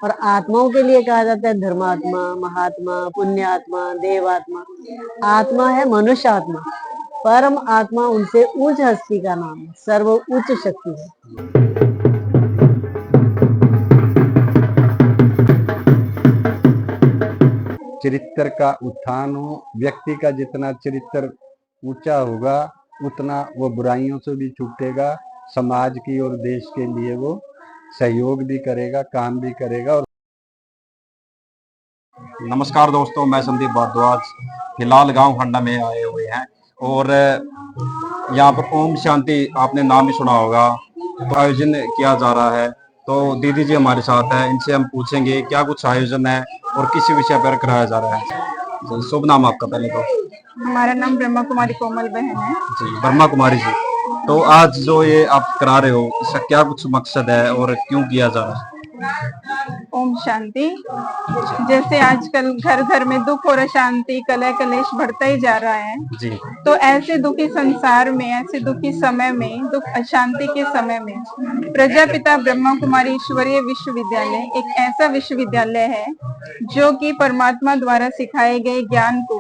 और आत्माओं के लिए कहा जाता है धर्मात्मा, महात्मा, पुण्यात्मा, देवात्मा। आत्मा है मनुष्य आत्मा, परम आत्मा उनसे उच्च हस्ती का नाम है, सर्व उच्च शक्ति है। चरित्र का उत्थान हो, व्यक्ति का जितना चरित्र ऊंचा होगा उतना वो बुराइयों से भी छूटेगा, समाज की और देश के लिए वो सहयोग भी करेगा, काम भी करेगा। और नमस्कार दोस्तों, मैं संदीप भारद्वाज फिलहाल गांव खंडा में आए हुए हैं और यहाँ पर ओम शांति आपने नाम भी सुना होगा, तो आयोजन किया जा रहा है। तो दीदी जी हमारे साथ हैं, इनसे हम पूछेंगे क्या कुछ आयोजन है और किस विषय पर कराया जा रहा है। शुभ नाम आपका पहले तो? हमारा नाम ब्रह्मा कुमारी कोमल बहन है जी, ब्रह्मा कुमारी जी। तो आज जो ये आप करा रहे हो, इसका क्या कुछ मकसद है और क्यों किया जा रहा है? ओम शांति। जैसे आजकल घर घर में दुख और अशांति, कलह कलेश बढ़ता ही जा रहा है जी। तो ऐसे दुखी संसार में, ऐसे दुखी समय में, दुख अशांति के समय में प्रजापिता ब्रह्मा कुमारी ईश्वरीय विश्वविद्यालय एक ऐसा विश्वविद्यालय है जो कि परमात्मा द्वारा सिखाए गए ज्ञान को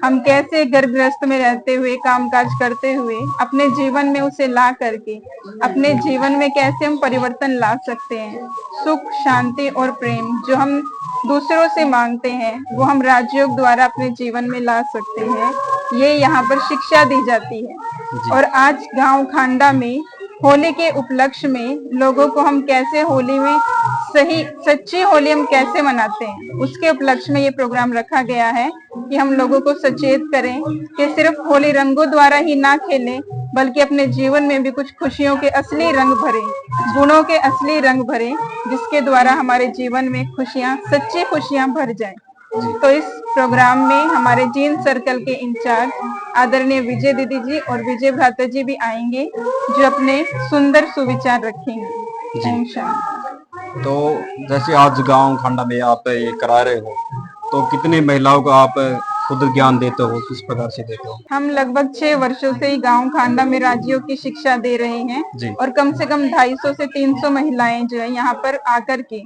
हम कैसे गर्भग्रस्त में रहते हुए, कामकाज करते हुए अपने जीवन में उसे ला करके अपने जीवन में कैसे हम परिवर्तन ला सकते हैं। सुख, शांति और प्रेम जो हम दूसरों से मांगते हैं वो हम राजयोग द्वारा अपने जीवन में ला सकते हैं। ये यहाँ पर शिक्षा दी जाती है। और आज गांव खांडा में होली के उपलक्ष्य में लोगों को हम कैसे होली में सच्ची होली हम कैसे मनाते हैं, उसके उपलक्ष्य में ये प्रोग्राम रखा गया है कि हम लोगों को सचेत करें कि सिर्फ होली रंगों द्वारा ही ना खेलें, बल्कि अपने जीवन में भी कुछ खुशियों के असली रंग भरें, गुणों के असली रंग भरें, जिसके द्वारा हमारे जीवन में खुशियां, सच्ची खुशियां भर जाएं। तो इस प्रोग्राम में हमारे जीन सर्कल के इंचार्ज आदरणीय विजय दीदी जी और विजय भ्राता जी भी आएंगे जो अपने सुंदर सुविचार रखेंगे। ओम शांति। तो जैसे आज गांव खंडा में आप ये करा रहे हो, तो कितनी महिलाओं को आप खुद ज्ञान देते हो, किस प्रकार से देते हो? हम लगभग 6 वर्षों से ही गांव खांडा में राजयोग की शिक्षा दे रहे हैं और कम से कम 250 से 300 महिलाएं जो है यहाँ पर आकर के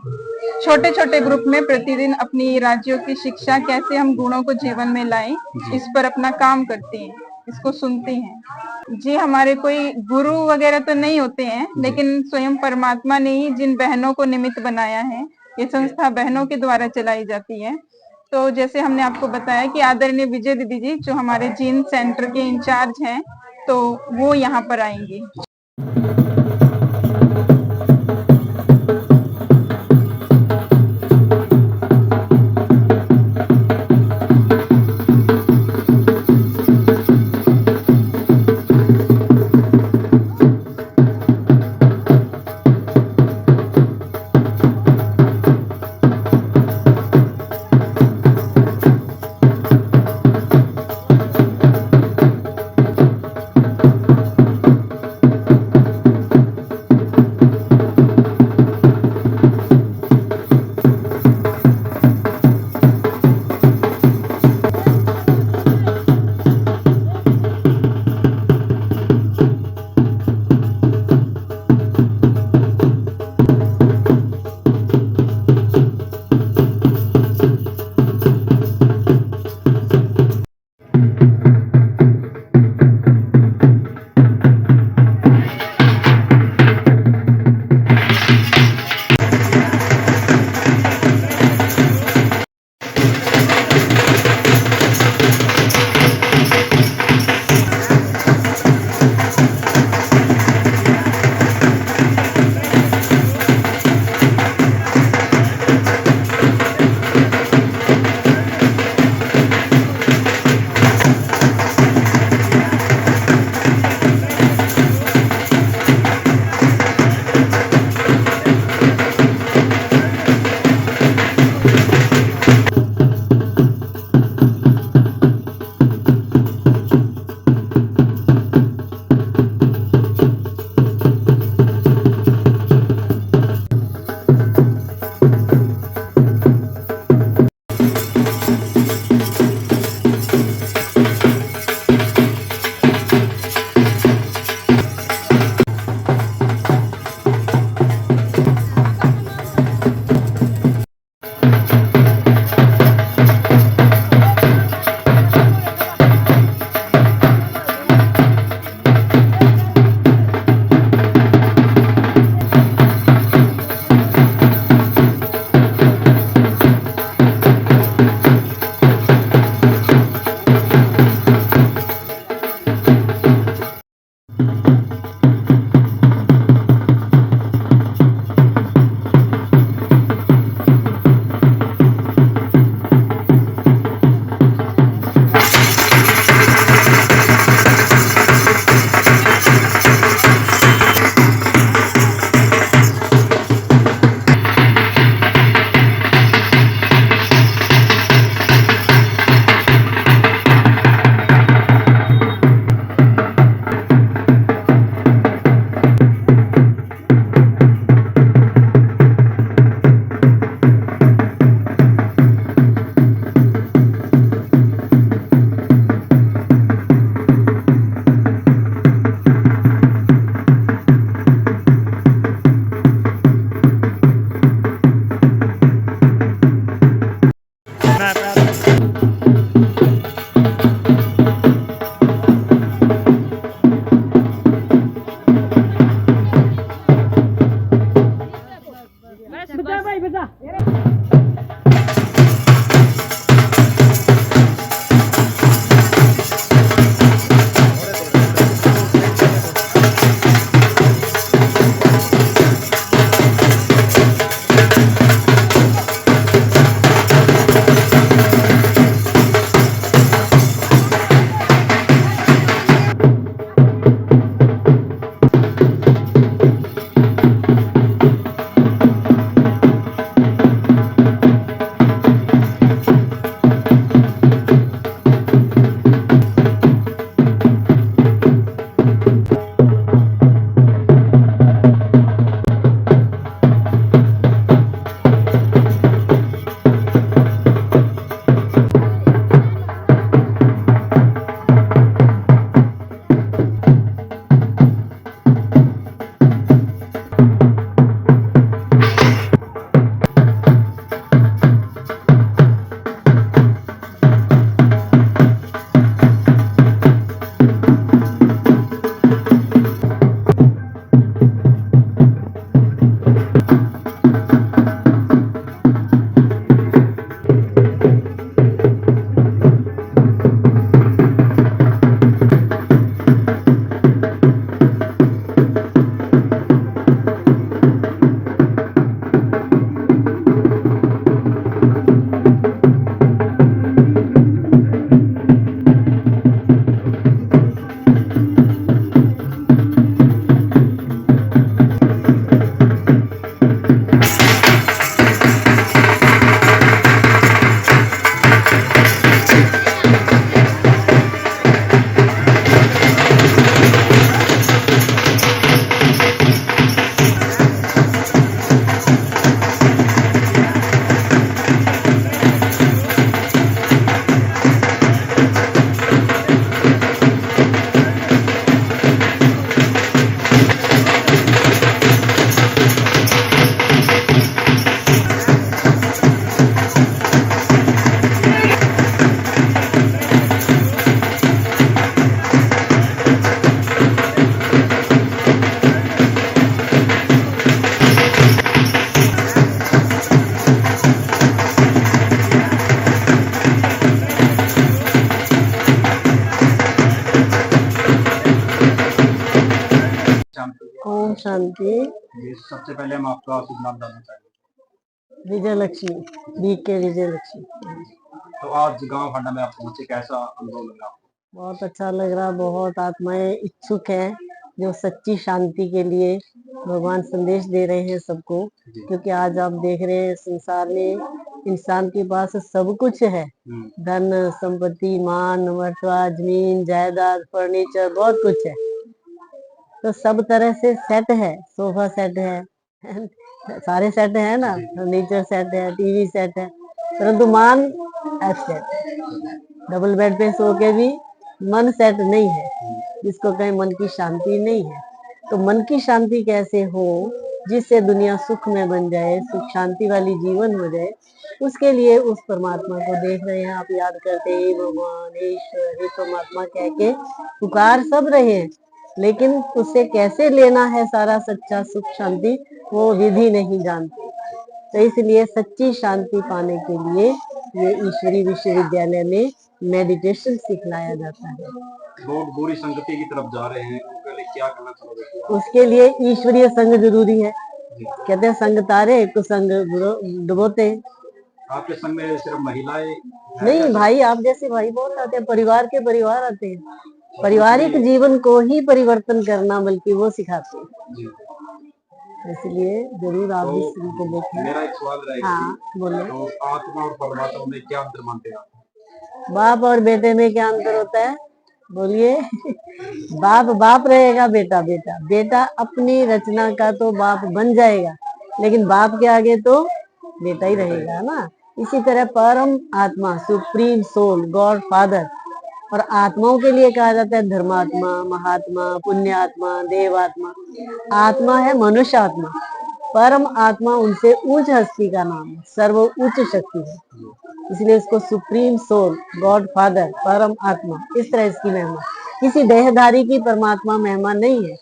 छोटे छोटे ग्रुप में प्रतिदिन अपनी राजयोग की शिक्षा, कैसे हम गुणों को जीवन में लाएं, इस पर अपना काम करती हैं, इसको सुनती हैं। जी, हमारे कोई गुरु वगैरह तो नहीं होते हैं, लेकिन स्वयं परमात्मा ने ही जिन बहनों को निमित्त बनाया है, ये संस्था बहनों के द्वारा चलाई जाती है। तो जैसे हमने आपको बताया कि आदरणीय विजय दीदी जी जो हमारे जीन सेंटर के इंचार्ज हैं, तो वो यहाँ पर आएंगे। ओम शांति। जी, सबसे पहले हम आपका शुभ नाम जानना चाहेंगे। विजय लक्ष्मी, बीके विजय लक्ष्मी। तो आज गांव खंडा में आप पहुंचे, कैसा अनुभव लगा आपको? बहुत अच्छा लग रहा, बहुत आत्माएं इच्छुक हैं जो सच्ची शांति के लिए भगवान संदेश दे रहे हैं सबको। क्योंकि आज आप देख रहे हैं संसार में इंसान के पास सब कुछ है, धन संपत्ति, मान मर्तबा, जमीन जायदाद, फर्नीचर, बहुत कुछ है। तो सब तरह से सेट है, सोफा सेट है, सारे सेट है ना, फर्नीचर सेट है, टीवी सेट है, परंतु मन अपसेट, डबल बेड पे सो के भी मन सेट नहीं है, जिसको कहें मन की शांति नहीं है। तो मन की शांति कैसे हो जिससे दुनिया सुख में बन जाए, सुख शांति वाली जीवन हो जाए, उसके लिए उस परमात्मा को देख रहे हैं आप, याद करते हे भगवान, हे ईश्वर, हे परमात्मा कह के पुकार सब रहे हैं। लेकिन उससे कैसे लेना है सारा सच्चा सुख शांति, वो विधि नहीं जानते। तो इसलिए सच्ची शांति पाने के लिए ये ईश्वरीय विश्वविद्यालय में मेडिटेशन सिखलाया जाता है। लोग बुरी संगति की तरफ जा रहे हैं, उनके लिए क्या करना चाहोगे? उसके लिए ईश्वरीय संग जरूरी है। कहते हैं संग तारे कुसंग डुबोते। आपके संग में सिर्फ महिलाएं नहीं भाई, आप जैसे भाई बहुत आते हैं, परिवार के परिवार आते हैं, पारिवारिक जीवन को ही परिवर्तन करना बल्कि वो सिखाते हैं। इसलिए जरूर आप भी स्त्री को देखें। मेरा एक सवाल रहेगा। हाँ बोलिए। तो आत्मा और परमात्मा में क्या अंतर मानते हैं आप? बाप और बेटे में क्या अंतर होता है? बोलिए। बाप बाप रहेगा, बेटा बेटा। बेटा अपनी रचना का तो बाप बन जाएगा, लेकिन बाप के आगे तो बेटा ही रहेगा ना। इसी तरह परम आत्मा, सुप्रीम सोल, गॉड फादर, और आत्माओं के लिए कहा जाता है धर्मात्मा, महात्मा, पुण्यात्मा, देवात्मा। आत्मा है मनुष्य आत्मा, परम आत्मा उनसे उच्च हस्ती का नाम है, सर्व उच्च शक्ति है, इसलिए इसको सुप्रीम सोल, गॉड फादर, परम आत्मा, इस तरह इसकी महिमा। किसी देहधारी की परमात्मा महिमा नहीं है,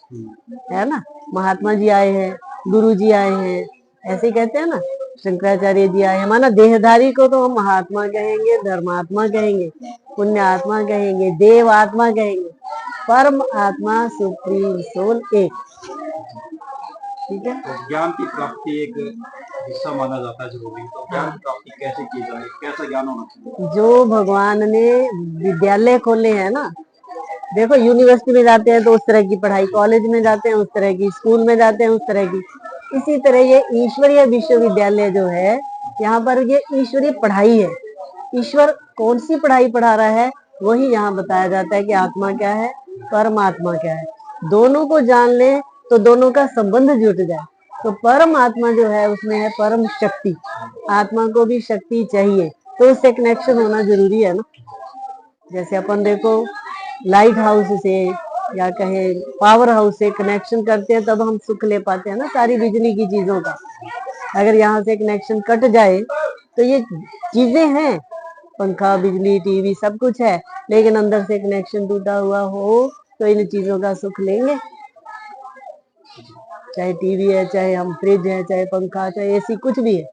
है ना। महात्मा जी आए हैं, गुरु जी आए हैं, ऐसे ही कहते हैं ना, शंकराचार्य जी आए हैं। माना देहधारी को तो हम महात्मा कहेंगे, धर्मात्मा कहेंगे, पुण्य आत्मा कहेंगे, देव आत्मा कहेंगे, परम आत्मा सुप्रीम सोल एक। ठीक है। तो ज्ञान की प्राप्ति एक हिस्सा माना जाता है जरूरी। तो ज्ञान की प्राप्ति कैसे की जाए, कैसा ज्ञान होना चाहिए? जो भगवान ने विद्यालय खोले हैं ना, देखो यूनिवर्सिटी में जाते हैं तो उस तरह की पढ़ाई, कॉलेज में जाते हैं उस तरह की, स्कूल में जाते हैं उस तरह की, इसी तरह ये ईश्वरीय विश्वविद्यालय जो है, यहाँ पर ये ईश्वरीय पढ़ाई है। ईश्वर कौन सी पढ़ाई पढ़ा रहा है वही यहाँ बताया जाता है कि आत्मा क्या है, परमात्मा क्या है। दोनों को जान ले तो दोनों का संबंध जुट जाए। तो परम आत्मा जो है उसमें है परम शक्ति। आत्मा को भी शक्ति चाहिए, तो उससे कनेक्शन होना जरूरी है ना। जैसे अपन देखो लाइट हाउस से या कहे पावर हाउस से कनेक्शन करते हैं तब हम सुख ले पाते हैं ना सारी बिजली की चीजों का। अगर यहाँ से कनेक्शन कट जाए तो ये चीजें हैं, पंखा, बिजली, टीवी सब कुछ है, लेकिन अंदर से कनेक्शन टूटा हुआ हो तो इन चीजों का सुख लेंगे। चाहे टीवी है, चाहे हम फ्रिज है, चाहे पंखा, चाहे एसी, कुछ भी है,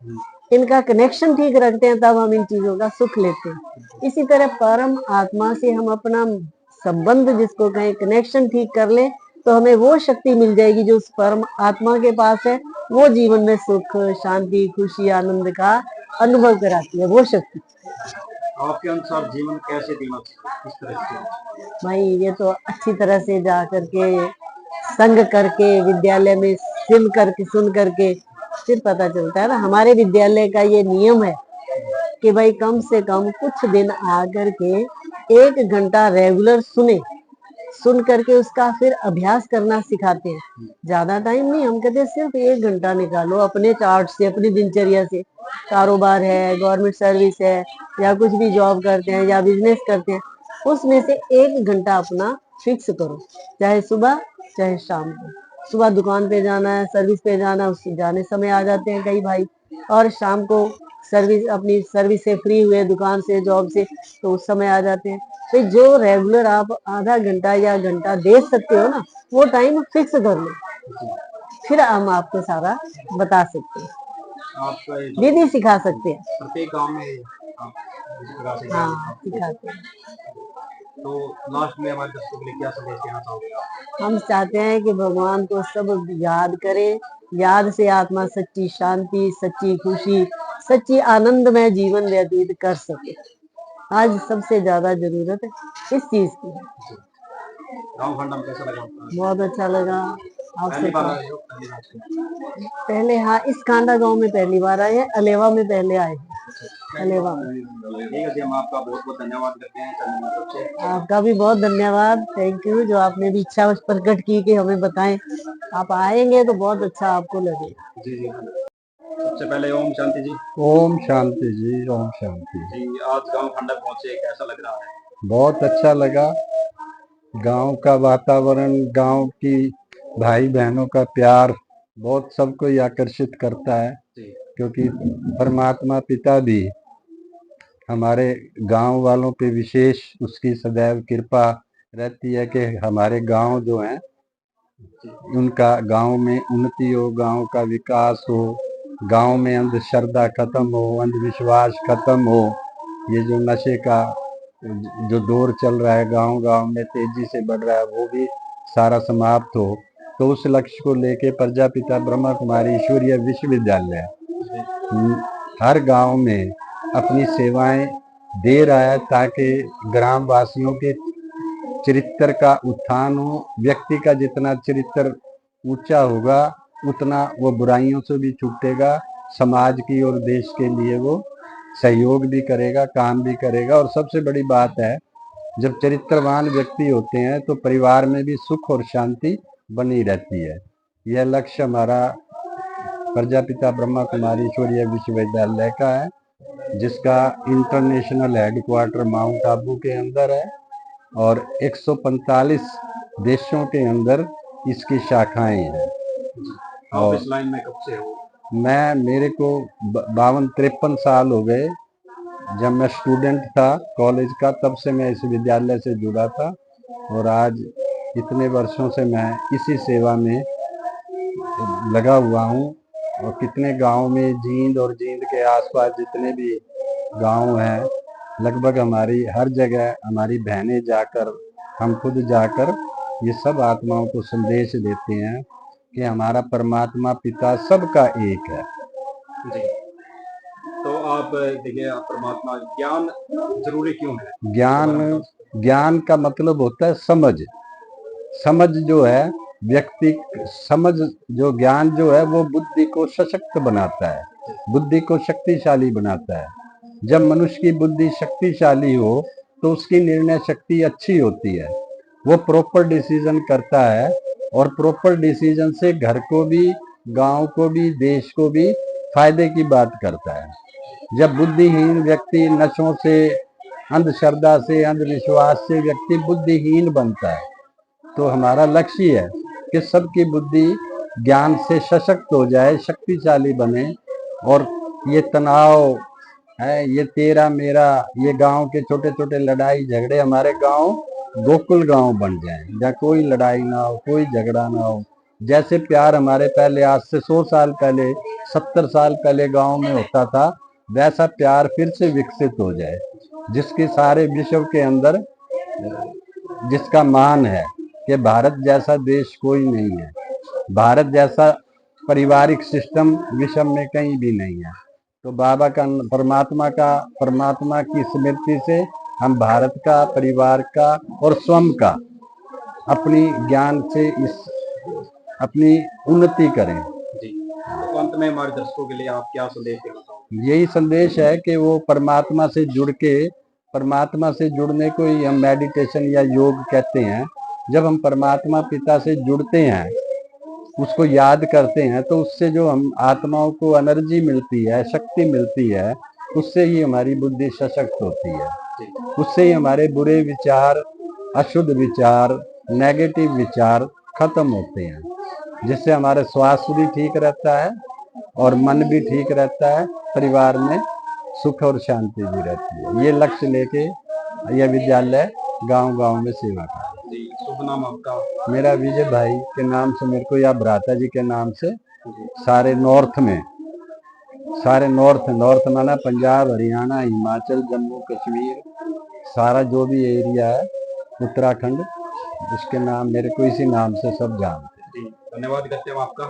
इनका कनेक्शन ठीक रखते हैं तब हम इन चीजों का सुख लेते हैं। इसी तरह परम आत्मा से हम अपना संबंध जिसको कहें कनेक्शन ठीक कर ले तो हमें वो शक्ति मिल जाएगी जो उस परम आत्मा के पास है। वो जीवन में सुख, शांति, खुशी, आनंद का अनुभव कराती है वो शक्ति। आपके अनुसार जीवन कैसे जीना चाहिए, किस तरह से? भाई ये तो अच्छी तरह से जा करके संग करके विद्यालय में सुन करके फिर पता चलता है ना। हमारे विद्यालय का ये नियम है कि भाई कम से कम कुछ दिन आकर के 1 घंटा रेगुलर सुन करके उसका फिर अभ्यास करना सिखाते हैं। ज्यादा टाइम नहीं, हम कहते हैं सिर्फ 1 घंटा निकालो अपने चार्ट से, अपनी दिनचर्या से। कारोबार है, गवर्नमेंट सर्विस है, या कुछ भी जॉब करते हैं या बिजनेस करते हैं, उसमें से 1 घंटा अपना फिक्स करो, चाहे सुबह चाहे शाम को। सुबह दुकान पे जाना है, सर्विस पे जाना है, उससे जाने समय आ जाते हैं कई भाई, और शाम को अपनी सर्विस से फ्री हुए, दुकान से, जॉब से, तो उस समय आ जाते हैं। तो जो रेगुलर आप आधा घंटा या घंटा दे सकते हो ना, वो टाइम फिक्स कर लो, फिर हम आपको सारा बता सकते हैं, आपका ये विधि सिखा सकते हैं। प्रत्येक गांव में आप इस प्रकार से हाँ सिखाते हैं। तो लास्ट में हमारे दर्शकों के लिए क्या संदेश देना चाहोगे आप? हम चाहते हैं कि भगवान को सब याद करें, याद से आत्मा सच्ची शांति, सच्ची खुशी, सच्ची आनंदमय जीवन व्यतीत कर सके। आज सबसे ज्यादा जरूरत है इस चीज की है। गाँव खंडा में कैसा लगा आपका? बहुत अच्छा लगा आपसे। पहली बार आए हो? पहली बार से? पहले हाँ, इस कांडा गांव में पहली बार आए हैं, अलेवा में पहले आए हैं। अलेवा में। ठीक है जी, हम आपका बहुत बहुत धन्यवाद करते हैं चंद्रमा तरफ से। आपका भी बहुत धन्यवाद, थैंक यू, जो आपने भी इच्छा प्रकट की कि हमें बताएं। आप आएंगे तो बहुत अच्छा आपको लगेगा। जी जी। सबसे पहले ओम शांति जी। ओम शांति जी, ओम शांति। जी, आज गांव खंडा पहुंचे, कैसा लग रहा है? बहुत अच्छा लगा। गांव का वातावरण, गांव की भाई बहनों का प्यार बहुत सबको ही आकर्षित करता है, क्योंकि परमात्मा पिता भी हमारे गांव वालों पे विशेष उसकी सदैव कृपा रहती है कि हमारे गांव जो हैं उनका गांव में उन्नति हो, गांव का विकास हो, गांव में अंधश्रद्धा खत्म हो, अंधविश्वास खत्म हो, ये जो नशे का जो दौर चल रहा है गांव गांव में तेजी से बढ़ रहा है वो भी सारा समाप्त हो। तो उस लक्ष्य को लेके प्रजापिता ब्रह्मा कुमारी ईश्वरीय विश्वविद्यालय हर गांव में अपनी सेवाएं दे रहा है ताकि ग्राम वासियों के चरित्र का उत्थान हो। व्यक्ति का जितना चरित्र ऊंचा होगा उतना वो बुराइयों से भी छूटेगा, समाज की और देश के लिए वो सहयोग भी करेगा, काम भी करेगा। और सबसे बड़ी बात है, जब चरित्रवान व्यक्ति होते हैं तो परिवार में भी सुख और शांति बनी रहती है। यह लक्ष्य हमारा प्रजापिता ब्रह्मा कुमारी ईश्वरीय विश्वविद्यालय का है, जिसका इंटरनेशनल हेडक्वार्टर माउंट आबू के अंदर है और 145 देशों के अंदर इसकी शाखाएं हैं। आप इस लाइन में कब से हो? मेरे को 52-53 साल हो गए। जब मैं स्टूडेंट था कॉलेज का तब से मैं इस विद्यालय से जुड़ा था और आज इतने वर्षों से मैं इसी सेवा में लगा हुआ हूँ। और कितने गांव में जींद और जींद के आसपास जितने भी गांव हैं, लगभग हमारी हर जगह हमारी बहनें जाकर, हम खुद जाकर ये सब आत्माओं को संदेश देते हैं कि हमारा परमात्मा पिता सबका एक है। जी। तो आप देखिए, आप परमात्मा ज्ञान जरूरी क्यों है? ज्ञान का मतलब होता है समझ। समझ जो है व्यक्ति समझ जो ज्ञान जो है वो बुद्धि को सशक्त बनाता है, बुद्धि को शक्तिशाली बनाता है। जब मनुष्य की बुद्धि शक्तिशाली हो तो उसकी निर्णय शक्ति अच्छी होती है, वो प्रॉपर डिसीजन करता है और प्रॉपर डिसीजन से घर को भी, गांव को भी, देश को भी फायदे की बात करता है। जब बुद्धिहीन व्यक्ति नशों से, अंधश्रद्धा से, अंधविश्वास से व्यक्ति बुद्धिहीन बनता है। तो हमारा लक्ष्य है कि सबकी बुद्धि ज्ञान से सशक्त हो जाए, शक्तिशाली बने और ये तनाव है, ये तेरा मेरा, ये गांव के छोटे छोटे लड़ाई झगड़े हमारे गांव गोकुल गांव बन जाए, जहाँ कोई लड़ाई ना हो, कोई झगड़ा ना हो। जैसे प्यार हमारे पहले आज से 100 साल पहले, 70 साल पहले गांव में होता था, वैसा प्यार फिर से विकसित हो जाए, जिसकी सारे विश्व के अंदर जिसका मान है कि भारत जैसा देश कोई नहीं है, भारत जैसा पारिवारिक सिस्टम विश्व में कहीं भी नहीं है। तो बाबा का, परमात्मा की स्मृति से हम भारत का, परिवार का और स्वयं का अपनी ज्ञान से अपनी उन्नति करें। जी। तो अंत में हमारे दर्शकों के लिए आप क्या संदेश देना चाहोगे? यही संदेश है कि वो परमात्मा से जुड़ के, परमात्मा से जुड़ने को ही हम मेडिटेशन या योग कहते हैं। जब हम परमात्मा पिता से जुड़ते हैं, उसको याद करते हैं, तो उससे जो हम आत्माओं को एनर्जी मिलती है, शक्ति मिलती है, उससे ही हमारी बुद्धि सशक्त होती है। उससे ही हमारे बुरे विचार, अशुद्ध विचार, नेगेटिव विचार खत्म होते हैं, जिससे हमारा स्वास्थ्य भी ठीक रहता है और मन भी ठीक रहता है, परिवार में सुख और शांति भी रहती है। ये लक्ष्य लेके यह विद्यालय गांव गांव में सेवा कर। जी, शुभ नाम आपका? मेरा विजय भाई के नाम से मेरे को, या भ्राता जी के नाम से सारे नॉर्थ में, सारे नॉर्थ माना पंजाब, हरियाणा, हिमाचल, जम्मू कश्मीर, सारा जो भी एरिया है, उत्तराखंड, उसके नाम मेरे को इसी नाम से सब जानते हैं। जी, धन्यवाद करते हैं आपका।